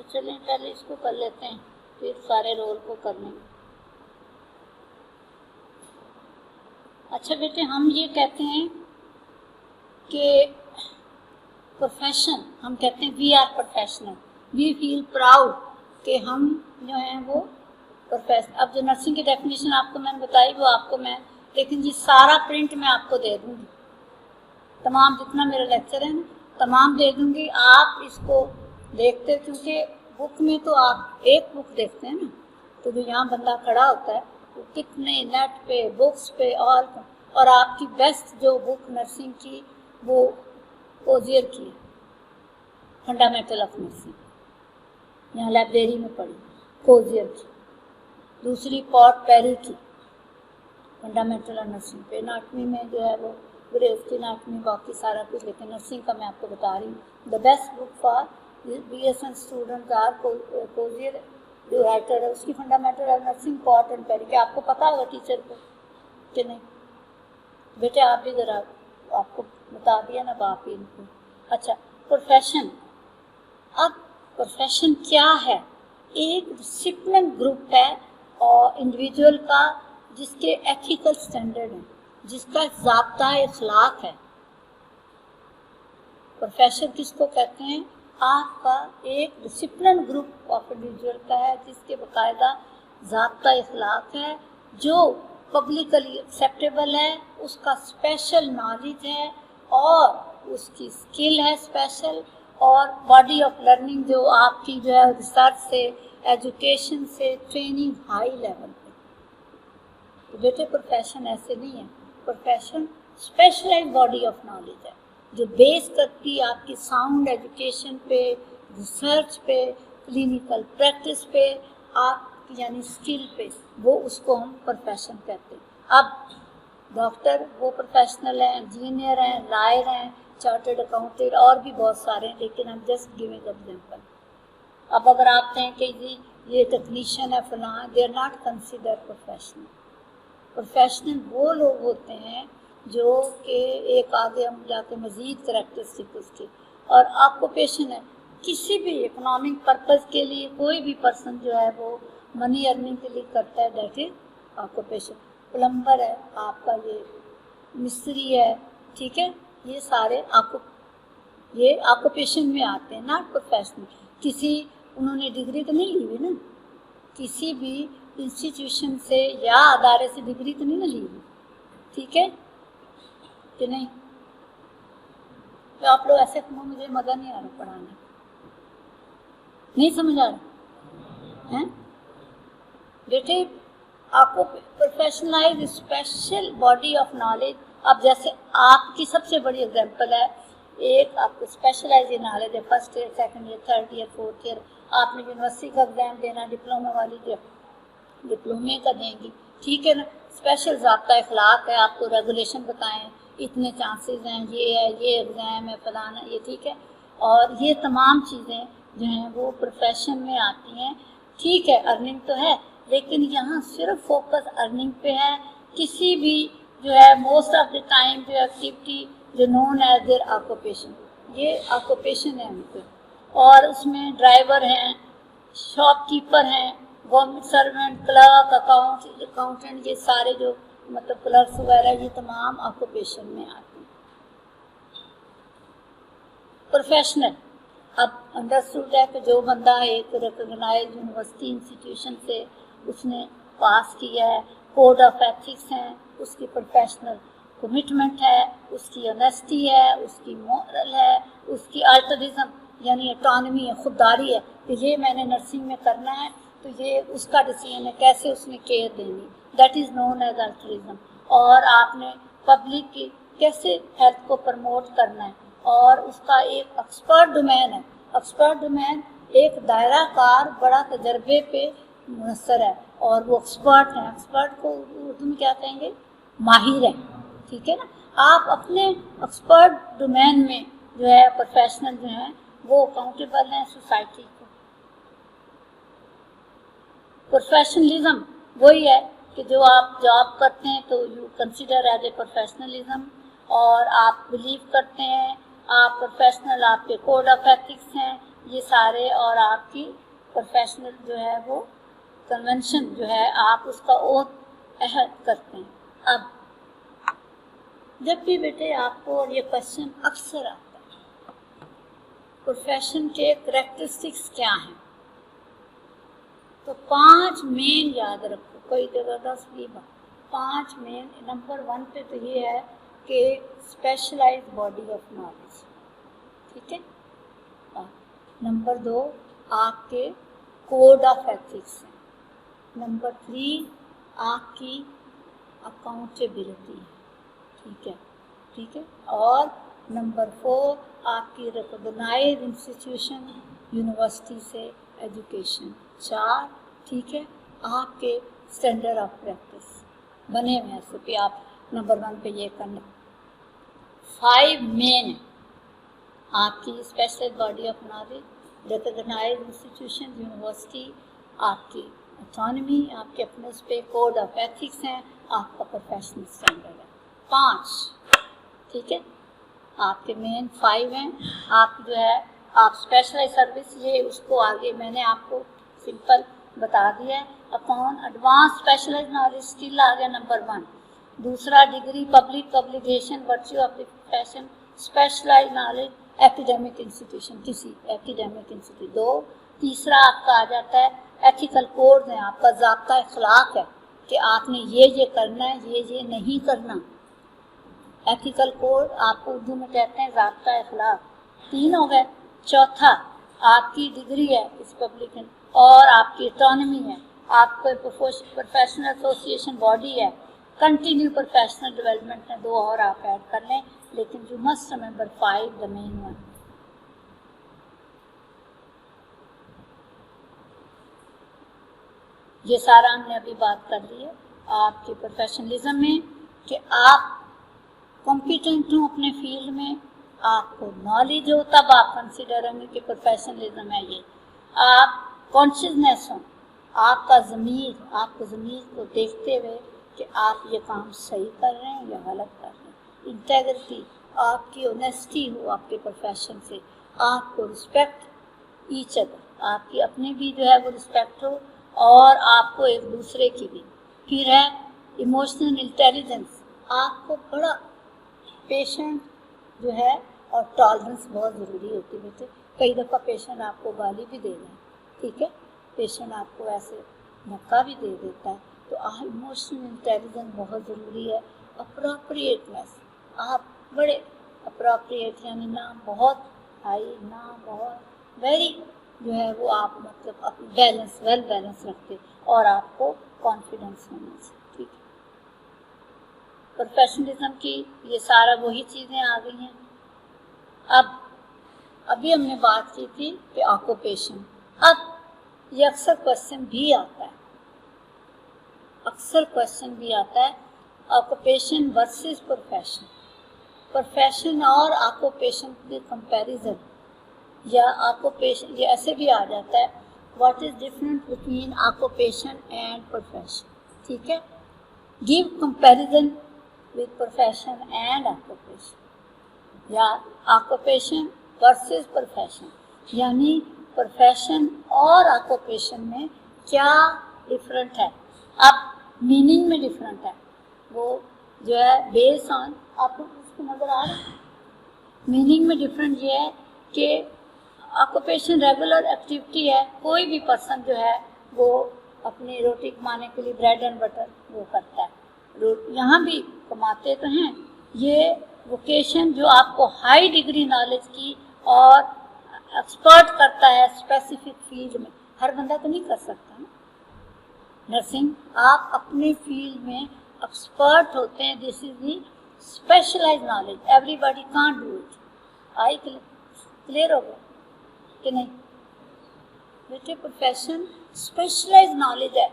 چلیں پہلے اس کو کر لیتے ہیں پھر سارے رول کو کر لیں گے. اچھا بیٹے ہم یہ کہتے ہیں کہ پروفیشن ہم کہتے ہیں we are professional, we feel proud کہ ہم جو ہیں وہ پروفیشنل. اب جو نرسنگ کی ڈیفینیشن آپ کو میں نے بتائی وہ آپ کو میں لیکن یہ سارا پرنٹ میں آپ کو دے دوں گی, تمام جتنا میرا لیکچر ہے نا تمام دے دوں گی. آپ اس کو دیکھتے کیونکہ بک میں تو آپ ایک بک دیکھتے ہیں نا, تو جو یہاں بندہ کھڑا ہوتا ہے وہ کتنے نیٹ پہ بکس پہ اور آپ کی بیسٹ جو بک نرسنگ کی وہ کوزیر کی ہے, فنڈامنٹل آف نرسنگ, یہاں لائبریری میں پڑھی کوزیر کی. دوسری پورٹ پیری کی فنڈامنٹل آف نرسنگ پہ. اناٹمی میں جو ہے وہ گریوز کی اناٹمی باقی سارا کچھ, لیکن نرسنگ کا میں آپ کو بتا رہی ہوں. The best book for B S N student are Kozier, جو رائٹر ہے اس کی فنڈامنٹل آف نرسنگ پورٹ اینڈ پیری. کیا آپ کو پتا ہوگا ٹیچر کو کہ نہیں بیٹے؟ آپ بھی ذرا آپ کو بتا دیا نا باپ ہی ان کو. اچھا پروفیشن, اب پروفیشن کیا ہے؟ ایک ڈسپلن گروپ ہے اور انڈیویجول کا جس کے ایتھیکل سٹینڈرڈ ہیں, جس کا ضابطہ اخلاق ہے. پروفیشن کس کو کہتے ہیں؟ آپ کا ایک ڈسپلن گروپ آف انڈیویجول کا ہے جس کے باقاعدہ ضابطہ اخلاق ہے, جو پبلکلی ایکسیپٹیبل ہے, اس کا اسپیشل نالج ہے اور اس کی اسکل ہے اسپیشل, اور باڈی آف لرننگ جو آپ کی جو ہے ریسرچ سے ایجوکیشن سے ٹریننگ ہائی لیول پہ. تو بیٹے پروفیشن ایسے نہیں ہے, profession specialise body of knowledge ہے جو بیس کرتی ہے آپ کی ساؤنڈ ایجوکیشن پہ, ریسرچ پہ, کلینیکل پریکٹس پہ, آپ یعنی اسکل پہ, وہ اس کو ہم پروفیشن کہتے ہیں. اب ڈاکٹر وہ پروفیشنل ہیں, انجینئر ہیں, لائر ہیں, چارٹرڈ اکاؤنٹنٹ اور بھی بہت سارے ہیں, لیکن ہم جسٹ گیونگ ایگزامپل. اب اگر آپ کہیں کہ جی یہ ٹیکنیشین ہے فلاں, they are not consider professional. Professional وہ لوگ ہوتے ہیں جو کہ ایک آگے ہم جا کے مزید کریکٹرسٹک اس کی, اور آکوپیشن ہے کسی بھی اکنامک پرپز کے لیے کوئی بھی پرسن جو ہے وہ منی ارننگ کے لیے کرتا ہے, دیٹ از آکوپیشن. پلمبر ہے آپ کا, یہ مستری ہے, ٹھیک ہے, یہ سارے یہ آکوپیشن میں آتے ہیں, ناٹ پروفیشنل. کسی انہوں نے ڈگری تو نہیں لی ہوئی نا, کسی بھی انسٹیٹیوشن سے یا ادارے سے ڈگری تو نہیں نا لی ہوئی, ٹھیک ہے کہ نہیں؟ تو آپ لوگ ایسے مجھے مزہ نہیں آ رہا پڑھانے, نہیں سمجھ آ رہا ہے بیٹے. آپ کو professionalise special body of knowledge. اب جیسے آپ کی سب سے بڑی اگزامپل ہے, ایک آپ کو اسپیشلائز نالج ہے, first year, second year, third year, fourth year, آپ نے یونیورسٹی کا ایگزام دینا, ڈپلوما والی جو ڈپلومے کا دیں گی, ٹھیک ہے نا. اسپیشل ضابطہ اخلاق ہے, آپ کو ریگولیشن بتائیں, اتنے چانسز ہیں, یہ ہے, یہ ایگزام ہے, فلانا یہ, ٹھیک ہے. اور یہ تمام چیزیں جو ہیں وہ پروفیشن میں آتی ہیں, ٹھیک ہے. ارننگ تو ہے لیکن یہاں صرف فوکس ارننگ پہ ہے. کسی بھی جو ہے موسٹ آف دا ٹائم جو ایکٹیویٹی جو نون ایز دیئر آکوپیشن, یہ آکوپیشن ہے ان پہ. اور اس میں ڈرائیور ہیں, شاپ کیپر ہیں, گورنمنٹ سروینٹ, کلرک, اکاؤنٹنٹ, یہ سارے جو مطلب کلرکس وغیرہ, یہ تمام آکوپیشن میں آتے ہیں. پروفیشنل اب انڈرسٹوڈ ہے کہ جو بندہ ایک ریکگنائز یونیورسٹی انسٹیٹیوشن سے اس نے پاس کیا ہے, کوڈ آف ایتھکس ہیں, اس کی پروفیشنل کمٹمنٹ ہے, اس کی آنیسٹی ہے, اس کی مورل ہے, اس کی الٹرزم یعنی اٹانومی ہے, خودداری ہے کہ یہ میں نے نرسنگ میں کرنا ہے تو یہ اس کا ڈیسیژن ہے, کیسے اس نے کیئر دینی, that is known as altruism. اور آپ نے پبلک کی کیسے ہیلتھ کو پروموٹ کرنا ہے, اور اس کا ایک ایکسپرٹ ڈومین ہے. ایکسپرٹ ڈومین ایک دائرہ کار بڑا تجربے پہ منحصر ہے, اور وہ ایکسپرٹ ہیں. ایکسپرٹ کو اردو میں کیا کہیں گے؟ ماہر ہیں, ٹھیک ہے نا. آپ اپنے ایکسپرٹ ڈومین میں جو ہے پروفیشنل جو ہیں وہ اکاؤنٹیبل ہیں سوسائٹی کو. پروفیشنلزم وہی ہے کہ جو آپ جاب کرتے ہیں تو you consider as a professionalism, اور آپ بلیو کرتے ہیں آپ پروفیشنل, آپ کے کوڈ آف ایتھکس ہیں, یہ سارے اور آپ کی پروفیشنل جو ہے وہ کنونشن جو ہے آپ اس کا اوتھ عہد کرتے ہیں. اب جب بھی بیٹے آپ کو یہ کوشچن اکثر آتا ہے پروفیشن کے کریکٹرسٹکس کیا ہیں، تو 5 مین یاد رکھو، کوئی جگہ 10 بھی 5 مین. نمبر 1 پہ تو یہ ہے کہ اسپیشلائز باڈی آف نالج، ٹھیک ہے. نمبر 2 آپ کے کوڈ آف ایتھکس ہیں. نمبر 3 آپ کی اکاؤنٹیبلٹی ہے، ٹھیک ہے. اور نمبر 4 آپ کی ریکوگنائز انسٹیٹیوشن یونیورسٹی سے ایجوکیشن. 4 ٹھیک ہے آپ کے اسٹینڈرڈ آف پریکٹس بنے ہوئے ہیں ایسے پہ آپ نمبر 1 پہ یہ کرنا. 5 مین آپ کی special body of knowledge, recognise institution university, آپ کی اتھانومی، آپ کے اپنے اس پہ کوڈ آف ایتھکس ہیں، آپ کا پروفیشنل اسٹینڈرڈ ہے. 5 ٹھیک ہے آپ کے مین 5 ہیں. آپ جو ہے آپ اسپیشلائز سروس، یہ اس کو آگے میں نے آپ کو سمپل بتا دیا ہے. Upon advance specialize knowledge skill آ گیا نمبر 1. دوسرا degree public publication virtue of profession specialize knowledge academic institution, کسی ایکیڈیمک انسٹیٹیوٹ. 2 تیسرا آپ کا آ جاتا ہے ایتھیکل کوڈ ہیں، آپ کا ضابطہ اخلاق ہے کہ آپ نے یہ کرنا ہے، یہ نہیں کرنا. ایتھیکل کوڈ آپ کو اردو میں کہتے ہیں ضابطہ اخلاق. 3 ہو گئے. چوتھا آپ کی ڈگری ہے اس پبلک اور آپ کی اٹانومی ہے، آپ کو پروفیشنل ایسوسیشن باڈی ہے، کنٹینیو پروفیشنل ڈیولپمنٹ ہے. 2 اور آپ ایڈ کر لیں، لیکن you must remember 5 the main one. یہ سارا ہم نے ابھی بات کر لی ہے آپ کے پروفیشنلزم میں کہ آپ کمپیٹنٹ ہوں اپنے فیلڈ میں، آپ کو نالج ہو، تب آپ کنسیڈر ہوں گے کہ پروفیشنلزم ہے. یہ آپ کانشیسنیس ہوں، آپ کا ضمیر، آپ کو ضمیر کو دیکھتے ہوئے کہ آپ یہ کام صحیح کر رہے ہیں یا غلط کر رہے ہیں. انٹیگریٹی، آپ کی اونیسٹی ہو آپ کے پروفیشن سے، آپ کو رسپیکٹ ایچ ادر، آپ کی اپنے بھی جو ہے وہ رسپیکٹ ہو اور آپ کو ایک دوسرے کی بھی. پھر ہے ایموشنل انٹیلیجنس، آپ کو بڑا پیشنٹ جو ہے اور ٹالرنس بہت ضروری ہوتی ہے بیٹے. کئی دفعہ پیشنٹ آپ کو گالی بھی دے دیں، ٹھیک ہے، پیشنٹ آپ کو ایسے دھکا بھی دے دیتا ہے، تو ایموشنل انٹیلیجنس بہت ضروری ہے. اپروپریٹنیس، آپ بڑے اپروپریٹ یعنی نہ بہت ہائی نہ بہت ویری جو ہے وہ آپ مطلب بیلنس ویل بیلنس رکھتے اور آپ کو کانفیڈنس ہونا چاہیے. ٹھیک ہے، پروفیشنلزم کی یہ سارا وہی چیزیں آ گئی ہیں. ابھی ہم نے بات کی تھی کہ آکوپیشن. اب یہ اکثر کوشچن بھی آتا ہے آکوپیشن ورسز پروفیشن، پروفیشن اور آکوپیشن کے کمپیریزن، یا آکوپیشن یہ ایسے بھی آ جاتا ہے what is different between occupation and profession. ٹھیک ہے، give comparison with profession and occupation، یا occupation versus profession، یعنی پروفیشن اور آکوپیشن میں کیا ڈفرنٹ ہے. اب میننگ میں ڈفرنٹ ہے، وہ جو ہے بیس آن آپ کو اس کو نظر آ رہا ہے. میننگ میں ڈفرنٹ یہ ہے کہ آکوپیشن ریگولر ایکٹیویٹی ہے، کوئی بھی پرسن جو ہے وہ اپنی روٹی کمانے کے لیے بریڈ اینڈ بٹر وہ کرتا ہے، یہاں بھی کماتے تو ہیں. یہ ووکیشن جو آپ کو ہائی ڈگری نالج کی اور ایکسپرٹ کرتا ہے اسپیسیفک فیلڈ میں، ہر بندہ تو نہیں کر سکتا نا. نرسنگ آپ اپنے فیلڈ میں ایکسپرٹ ہوتے ہیں، this is the specialize knowledge, everybody can't do it. آئی کلیئر ہو گیا کہ نہیں بیٹے؟ پروفیشن اسپیشلائز نالج ہے،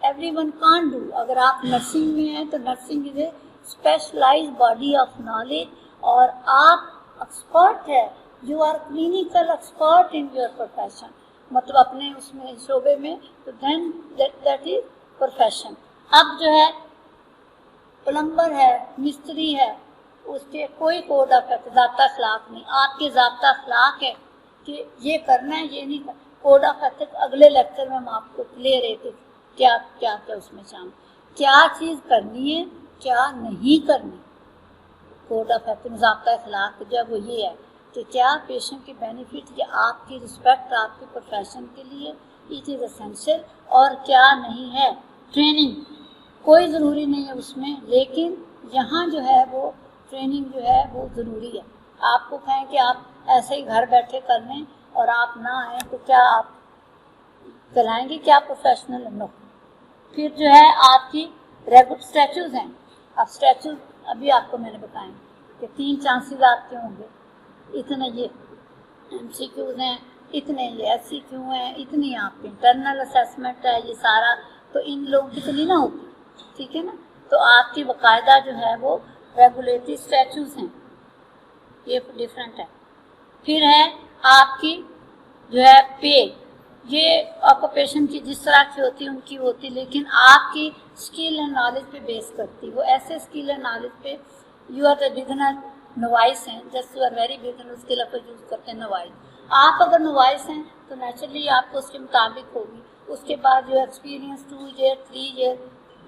ایوری ون کان ڈو. اگر آپ نرسنگ میں ہیں تو nursing is a specialize body of knowledge, اور آپ ایکسپرٹ ہے، you are clinical expert in your profession, مطلب اپنے اس میں شعبے میں، تو دین دیٹ از پروفیشن. اب جو ہے پلمبر ہے، مستری ہے، اس کے کوئی کوڈ آف ضابطہ اخلاق نہیں. آپ کے ضابطہ اخلاق ہے کہ یہ کرنا ہے یہ نہیں کرنا. کوڈ آف ایتھکس اگلے لیکچر میں ہم آپ کو کلیئر ہے کہ کیا کیا کیا اس میں شامل, کیا چیز کرنی ہے کیا نہیں کرنی. کوڈ آف ایتھکس ضابطہ اخلاق جو ہے وہ یہ ہے کہ کیا پیشنٹ کی بینیفٹ یا آپ کی رسپیکٹ آپ کے پروفیشن کے لیے اٹ از اسینشیل, اور کیا نہیں ہے. ٹریننگ کوئی ضروری نہیں ہے اس میں, لیکن یہاں جو ہے وہ ٹریننگ جو ہے وہ ضروری ہے. آپ کو کہیں کہ آپ ایسے ہی گھر بیٹھے کر لیں اور آپ نہ آئیں تو کیا آپ کلائیں گے کیا پروفیشنل نو. پھر جو ہے آپ کی ریگولر اسٹیچوز ہیں. اب اسٹیچوز ابھی آپ کو میں نے بتائیں کہ 3 چانسز آپ کے ہوں گے, اتنے یہ MCQs ہیں, اتنے یہ SCQ ہیں, اتنی آپ کی انٹرنل اسیسمنٹ ہے, یہ سارا تو ان لوگوں کی تو نہیں نہ ہوتی, ٹھیک ہے نا. تو آپ کی باقاعدہ جو ہے وہ ریگولیٹری اسٹیچوز ہیں, یہ ڈفرینٹ ہے. پھر ہے آپ کی جو ہے پے, یہ آکوپیشن کی جس طرح کی ہوتی ہے ان کی ہوتی, لیکن آپ کی اسکل اینڈ نالج پہ بیس کرتی. وہ ایسے اسکل اینڈ نالج پہ, you are the beginner novice ہیں, just you are very beginner, اس کے لفظ یوز کرتے ہیں نوائس. آپ اگر نوائس ہیں تو نیچرلی آپ کو اس کے مطابق ہوگی. اس کے بعد جو ایکسپیرینس 2 ایئر 3 ایئر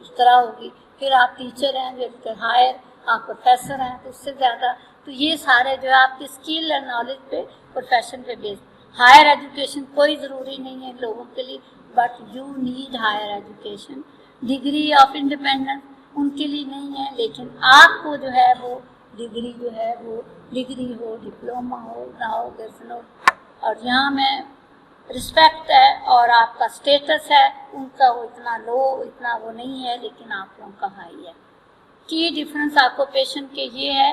اس طرح ہوگی. پھر آپ ٹیچر ہیں, جو ہائر آپ پروفیسر ہیں تو اس سے زیادہ. تو یہ سارے جو ہے آپ کی اسکل اینڈ نالج پہ پروفیشن پہ بیس. ہائر ایجوکیشن کوئی ضروری نہیں ہے لوگوں کے لیے, but you need higher education. Degree of independence ان کے لیے نہیں ہے, لیکن آپ کو جو ہے وہ ڈگری جو ہے وہ ڈگری ہو, ڈپلوما ہو نہ ہو, نو. اور یہاں میں رسپیکٹ ہے اور آپ کا اسٹیٹس ہے, ان کا وہ اتنا لو اتنا وہ نہیں ہے, لیکن آپ لوگوں کا ہائی ہے. کی ڈفرینس آپ کو پیشنٹ کے یہ ہے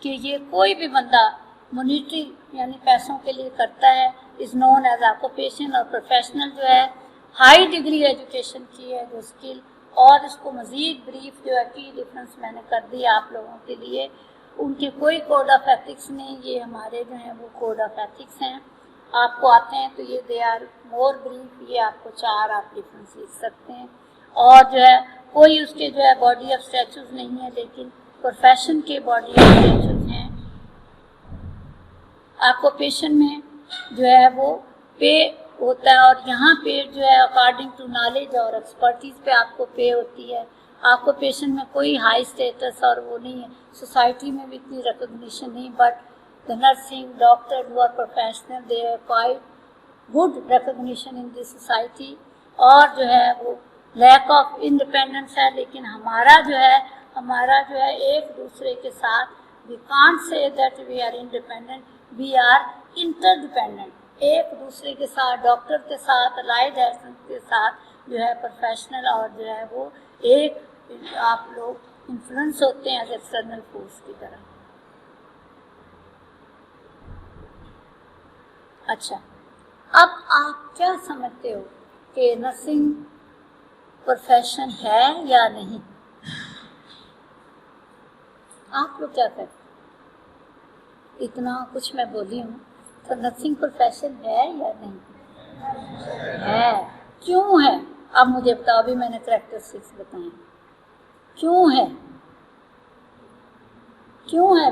کہ یہ کوئی بھی بندہ مونیٹری یعنی پیسوں کے لیے کرتا ہے, از نون ایز آکوپیشن, اور پروفیشنل جو ہے ہائی ڈگری ایجوکیشن کی ہے جو اسکل. اور اس کو مزید بریف جو ہے کی ڈفرینس میں نے کر دی آپ لوگوں کے لیے. ان کے کوئی کوڈ آف ایتھکس نہیں, یہ ہمارے جو ہیں وہ کوڈ آف ایتھکس ہیں. آپ کو آتے ہیں تو یہ دے آر مور بریف, یہ آپ کو 4 آپ ڈفرینس لکھ سکتے ہیں. اور جو ہے کوئی اس کے جو ہے باڈی آف اسٹیچوز نہیں ہے, لیکن پروفیشن کے باڈی آف اسٹیچوز ہیں. آکوپیشن میں جو ہے وہ پے ہوتا ہے, اور یہاں پے جو ہے اکارڈنگ ٹو نالج اور ایکسپرٹیز پہ آپ کو پے ہوتی ہے. آکوپیشن میں کوئی ہائی اسٹیٹس اور وہ نہیں ہے, سوسائٹی میں بھی اتنی ریکگنیشن نہیں, but the nursing, doctor who are professional, they are quite good recognition in this society. اور جو ہے وہ لیک آف انڈیپینڈنس ہے, لیکن ہمارا جو ہے ایک دوسرے کے ساتھ we can't say that we are independent, we are interdependent. ایک دوسرے کے ساتھ, ڈاکٹر کے ساتھ, allied health کے ساتھ جو ہے پروفیشنل, اور جو ہے وہ ایک آپ لوگ انفلوئنس ہوتے ہیں ایز ایکسٹرنل فورس کی طرح. اچھا, اب آپ کیا سمجھتے ہو کہ نرسنگ پروفیشن ہے یا نہیں؟ آپ لوگ کیا کہتے ہیں؟ اتنا کچھ میں بولی ہوں, تو نرسنگ پروفیشن ہے یا نہیں ہے؟ کیوں ہے؟ اب مجھے بتاؤ, ابھی میں نے کریکٹرسٹکس بتائیں, کیوں ہے؟ کیوں ہے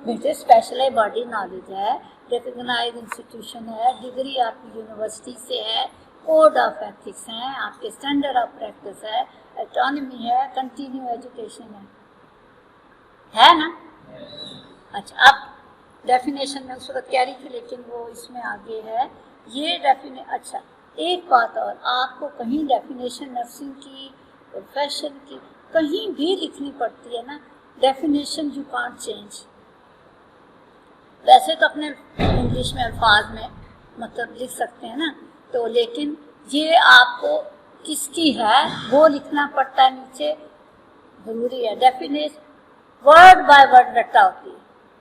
بیٹے اسپیشل باڈی نالج ہے, ریکگنائز انسٹیٹیوشن ہے, ڈگری آپ کی یونیورسٹی سے ہے, کوڈ آف ایتھکس ہیں, آپ کے اسٹینڈرڈ آف پریکٹس ہے, اٹانومی ہے, کنٹینیو ایجوکیشن ہے نا. اچھا, اب ڈیفینیشن میں اس وقت کہہ رہی تھی, لیکن وہ اس میں آگے ہے یہ اچھا, ایک بات اور, آپ کو کہیں ڈیفینیشن نرسنگ کی پروفیشن کی کہیں بھی لکھنی پڑتی ہے نا, ڈیفینیشن یو کانٹ چینج. ویسے تو اپنے انگلش میں الفاظ میں مطلب لکھ سکتے ہیں نا, تو لیکن یہ آپ کو کس کی ہے وہ لکھنا پڑتا ہے نیچے, ضروری ہے. ڈیفینیشن ورڈ بائی ورڈ رٹا ہوتی ہے,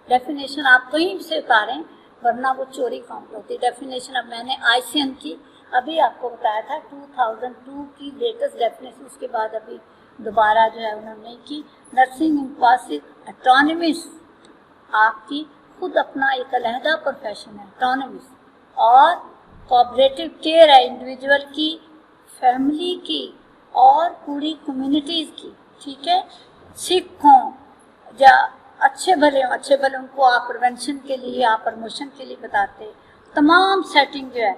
ڈیفینیشن آپ کہیں سے اتاریں ورنہ وہ چوری کاؤنٹ ہوتی ہے. ڈیفینیشن اب میں نے ICN کی ابھی آپ کو بتایا تھا 2002 کی لیٹسٹ ڈیفینیشن, اس کے بعد ابھی دوبارہ جو ہے انہوں نے کی. نرسنگ امپاسک اٹانومس, آپ کی خود اپنا ایک علیحدہ پروفیشن ہے, اٹانومس, اور کوآپریٹو کیئر ہے انڈیویجول کی, فیملی کی, اور پوری کمیونٹیز کی. ٹھیک ہے, سکھ ہوں یا اچھے بھلے ان کو آپ پریونشن کے لیے آپ پروموشن کے لیے بتاتے. تمام سیٹنگ جو ہے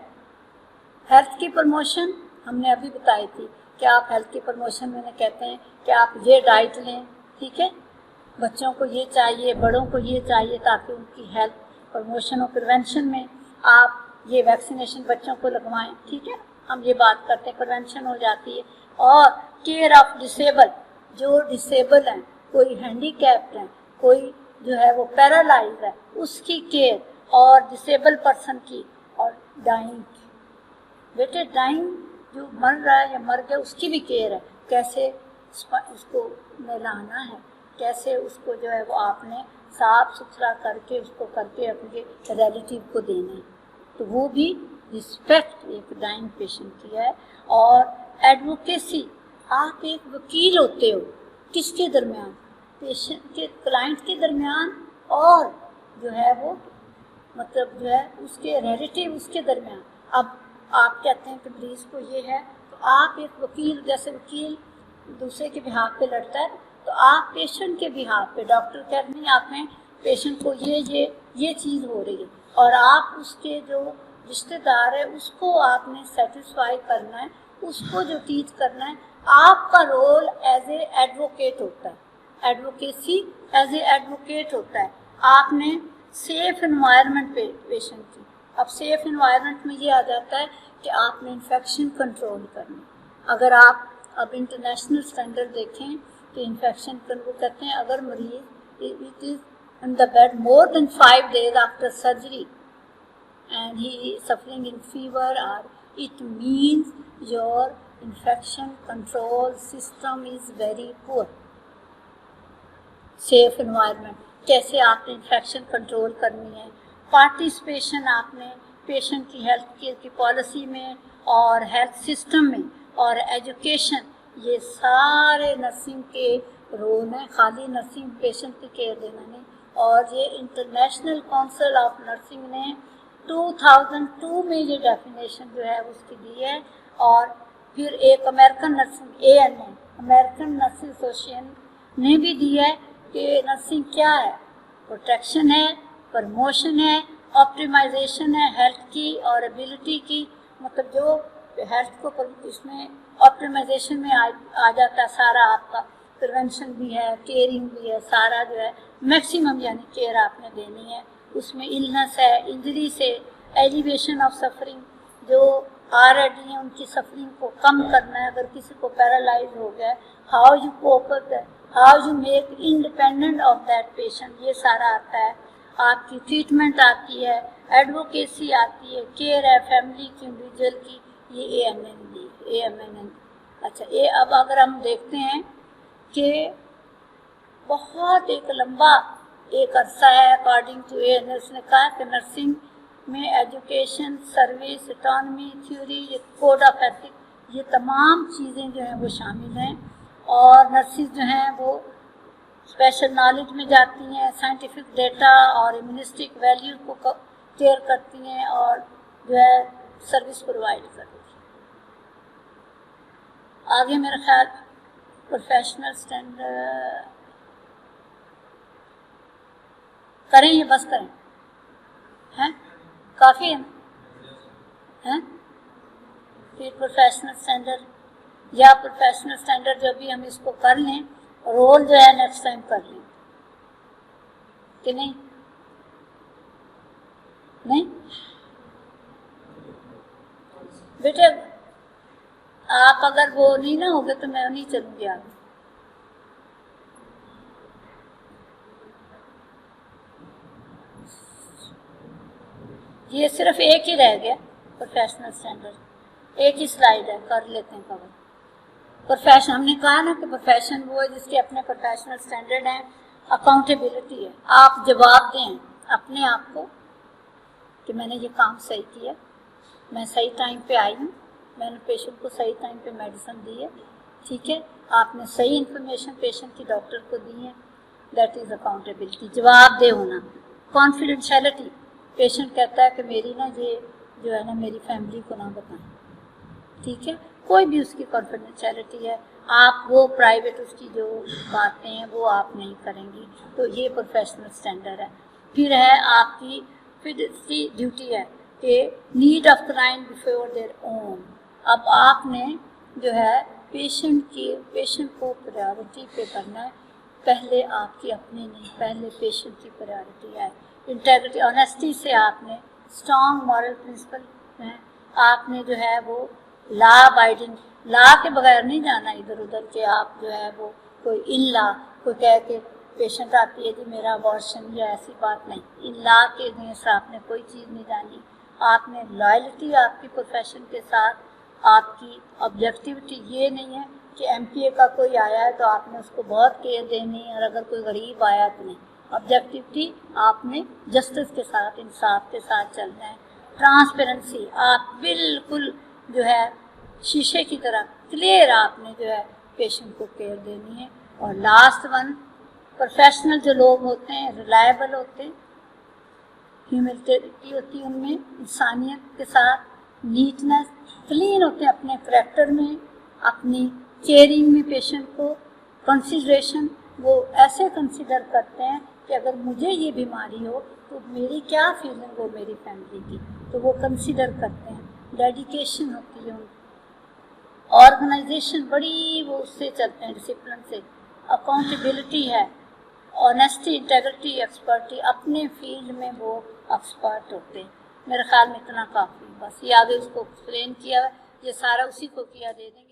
ہیلتھ کی پروموشن ہم نے ابھی بتائی تھی کہ آپ ہیلتھ کی پروموشن میں کہتے ہیں کہ آپ یہ ڈائٹ لیں, ٹھیک ہے, بچوں کو یہ چاہیے, بڑوں کو یہ چاہیے, تاکہ ان کی ہیلتھ پروموشن اور پریونشن میں آپ یہ ویکسینیشن بچوں کو لگوائیں, ٹھیک ہے. ہم یہ بات کرتے ہیں پریونشن ہو جاتی ہے. اور کیئر آف ڈسیبل, جو ڈسیبل ہیں, کوئی ہینڈی کیپڈ ہیں, کوئی جو ہے وہ پیرالائز ہے, اس کی کیئر, اور ڈسیبل پرسن کی, اور ڈائنگ کی. بیٹے ڈائنگ جو مر رہا ہے یا مر گیا اس کی بھی کیئر ہے, کیسے اس کو نہلانا ہے, کیسے اس کو جو ہے وہ آپ نے صاف ستھرا کر کے اس کو کر کے اپنے ریلیٹیو کو دینا ہے, تو وہ بھی رسپیکٹ ایک ڈائنگ پیشنٹ کی ہے. اور ایڈوکیسی, آپ ایک وکیل ہوتے ہو کس کے درمیان, پیشنٹ کے کلائنٹ کے درمیان, اور جو ہے وہ مطلب جو ہے اس کے ریلیٹیو اس کے درمیان. اب آپ کہتے ہیں کہ مریض کو یہ ہے, تو آپ ایک وکیل, جیسے وکیل دوسرے کے بہاف پہ لڑتا ہے, تو آپ پیشنٹ کے بہاف پہ, ڈاکٹر کہتے ہیں آپ نے پیشنٹ کو یہ چیز ہو رہی ہے, اور آپ اس کے جو رشتہ دار ہے اس کو آپ نے سیٹسفائی کرنا ہے, اس کو جو ٹیچ کرنا ہے. آپ کا رول ایز اے ایڈوکیٹ ہوتا ہے, ایڈوکیسی ایز اے ایڈوکیٹ ہوتا ہے. آپ نے سیف انوائرمنٹ پہ پیشنٹ کی. اب سیف انوائرمنٹ میں یہ آ جاتا ہے کہ آپ نے انفیکشن کنٹرول کرنا. اگر آپ اب انٹرنیشنل اسٹینڈرڈ دیکھیں کہ انفیکشن کنٹرول کہتے ہیں, اگر مریض it is in the bed more than 5 days after surgery and he is suffering in fever, or it means your infection control system is very poor. Safe environment, کیسے آپ نے infection control کرنی ہے. Participation آپ نے patient کی health care کی policy میں اور ہیلتھ سسٹم میں اور ایجوکیشن, یہ سارے نرسنگ کے رول ہیں. خالی نرسنگ پیشنٹ کی کیئر دینا نہیں. اور یہ انٹرنیشنل کونسل آف نرسنگ نے 2002 میں یہ ڈیفینیشن جو ہے اس کی دی ہے. اور پھر ایک American nursing ANM, American nursing association نے بھی دی ہے کہ نرسنگ کیا ہے, پروٹیکشن ہے, پرموشن ہے, آپٹیمائزیشن ہے ہیلتھ کی اور ایبیلٹی کی. مطلب جو ہیلتھ کو اس میں آپٹیمائزیشن میں آ جاتا ہے سارا, آپ کا پریونشن بھی ہے, کیئرنگ بھی ہے, سارا جو ہے میکسیمم یعنی کیئر آپ نے دینی ہے. اس میں النس ہے, انجری سے, ایلیویشن آف سفرنگ, جو آلریڈی ہیں ان کی سفرنگ کو کم کرنا ہے. اگر کسی کو پیرالائز ہو گیا, how you cope up that, how you make independent of that patient, یہ سارا آتا ہے. آپ کی ٹریٹمنٹ آتی ہے, ایڈوکیسی آتی ہے, کیئر ہے فیملی کی, انڈیویجول کی, یہ AMN. اچھا, یہ اب اگر ہم دیکھتے ہیں کہ بہت ایک لمبا ایک عرصہ ہے, اکارڈنگ ٹو ANS نے کہا کہ نرسنگ میں education, service, autonomy, theory, code of ethic, یہ تمام چیزیں جو ہیں وہ شامل ہیں. اور نرسز جو ہیں وہ اسپیشل نالج میں جاتی ہیں, سائنٹیفک ڈیٹا اور امیونسٹک ویلیو کو کیئر کرتی ہیں, اور جو ہے سروس پرووائڈ کرتی ہیں. آگے میرا خیال پروفیشنل اسٹینڈرڈ کریں یا بس کریں, ہیں کافی ہے. پھر پروفیشنل اسٹینڈرڈ یا پروفیشنل اسٹینڈرڈ جو بھی ہم اس کو کر لیں, رول جو ہے نیکسٹ ٹائم کر لیں کہ نہیں بیٹے. آپ اگر وہ نہیں نہ ہوگے تو میں نہیں چلوں گی آگے. یہ صرف ایک ہی رہ گیا پروفیشنل اسٹینڈرڈ, ایک ہی سلائیڈ ہے, کر لیتے ہیں کور. پروفیشن ہم نے کہا نا کہ پروفیشن وہ ہے جس کے اپنے پروفیشنل اسٹینڈرڈ ہیں. اکاؤنٹیبلٹی ہے, آپ جواب دیں اپنے آپ کو کہ میں نے یہ کام صحیح کیا, میں صحیح ٹائم پہ آئی ہوں, میں نے پیشنٹ کو صحیح ٹائم پہ میڈیسن دی ہے, ٹھیک ہے, آپ نے صحیح انفارمیشن پیشنٹ کی ڈاکٹر کو دی ہے. دیٹ از اکاؤنٹیبلٹی, جواب دہ ہونا. کانفیڈینشیلٹی, پیشنٹ کہتا ہے کہ میری نا یہ جو ہے نا میری فیملی کو نہ بتائیں, ٹھیک ہے, کوئی بھی اس کی کانفیڈینشیلٹی ہے. آپ وہ پرائیویٹ اس کی جو باتیں ہیں وہ آپ نہیں کریں گی. تو یہ پروفیشنل اسٹینڈرڈ ہے. پھر ہے آپ کی فیڈیلٹی ڈیوٹی ہے کہ need of client before their own. اب آپ نے جو ہے پیشنٹ کو پریورٹی پہ کرنا ہے. پہلے آپ کی اپنی نہیں، پہلے پیشنٹ کی پریورٹی ہے. انٹیگریٹی آنیسٹی سے آپ نے اسٹرانگ مورل پرنسپل ہیں. آپ نے جو ہے وہ لا ابائڈنگ، لا کے بغیر نہیں جانا ادھر ادھر کہ آپ جو ہے وہ کوئی ان لا کوئی کہہ کے پیشنٹ آتی ہے جی میرا ابارشن یا ایسی بات نہیں. ان لا کے اگینسٹ آپ نے کوئی چیز نہیں جانی. آپ نے لائلٹی آپ کی پروفیشن کے ساتھ، آپ کی آبجیکٹیوٹی یہ نہیں ہے کہ ایم پی اے کا کوئی آیا ہے تو آپ نے اس کو بہت کیئر دینی ہے، اور اگر کوئی غریب آیا تو نہیں. آبجیکٹیوٹی آپ نے جسٹس کے ساتھ، انصاف کے ساتھ چلنا ہے. ٹرانسپیرنسی، آپ بالکل جو ہے شیشے کی طرح کلیئر آپ نے جو ہے پیشنٹ کو کیئر دینی ہے. اور لاسٹ ون، پروفیشنل جو لوگ ہوتے ہیں ریلائبل ہوتے ہیں، ہیوملٹی ہوتی ہے ان میں، انسانیت کے ساتھ، نیٹنس، کلین ہوتے ہیں اپنے کریکٹر میں، اپنی کیئرنگ میں پیشنٹ کو، کنسیڈریشن، وہ ایسے کنسیڈر کرتے ہیں کہ اگر مجھے یہ بیماری ہو تو میری کیا فیلنگ ہو میری فیملی کی، تو وہ کنسیڈر کرتے ہیں. ڈیڈیکیشن ہوتی ہے ان کی، آرگنائزیشن بڑی وہ اس سے چلتے ہیں ڈسپلن سے. اکاؤنٹیبلٹی ہے، آنیسٹی، انٹیگریٹی، ایکسپرٹی، اپنے فیلڈ میں وہ ایکسپرٹ ہوتے ہیں. میرے خیال میں اتنا کافی، بس یہ آگے اس کو ایکسپلین کیا ہے، یہ سارا اسی کو کیا دے دیں گے.